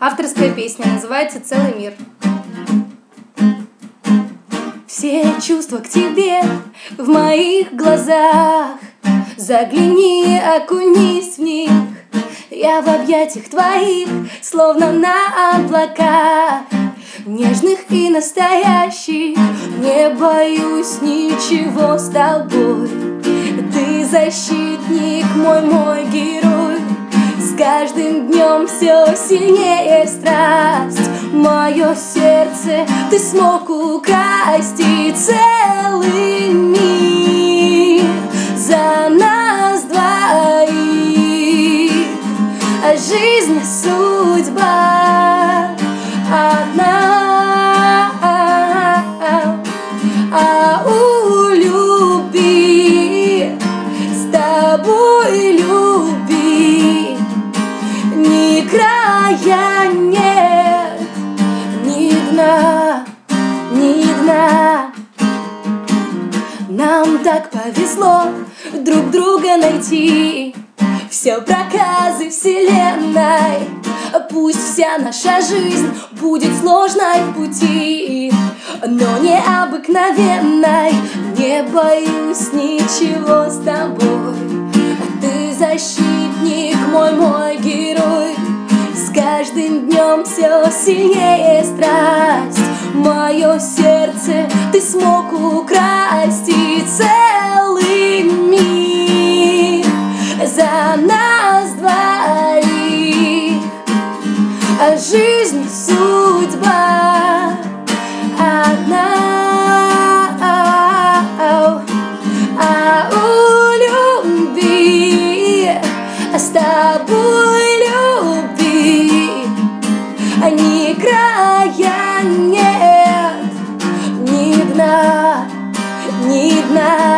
Авторская песня, называется «Целый мир». Все чувства к тебе в моих глазах. Загляни, окунись в них. Я в объятиях твоих, словно на облаках, нежных и настоящих. Не боюсь ничего с тобой. Ты защитник мой герой. С каждым днем все сильнее страсть. Мое сердце ты смог украсть, и целый мир за нас двоих. А жизнь, судьба одна, а у любви с тобой любви ни края нет, ни дна, ни дна. Нам так повезло друг друга найти. Все проказы вселенной. Пусть вся наша жизнь будет сложной в пути, но необыкновенной. Не боюсь ничего с тобой. Ты защитник мой герой. С каждым днем все сильнее страсть. Мое сердце ты смог украсть, и целый мир за нас двоих. А жизнь, судьба одна, а у любви с тобой любви ни края нет, ни дна, ни дна.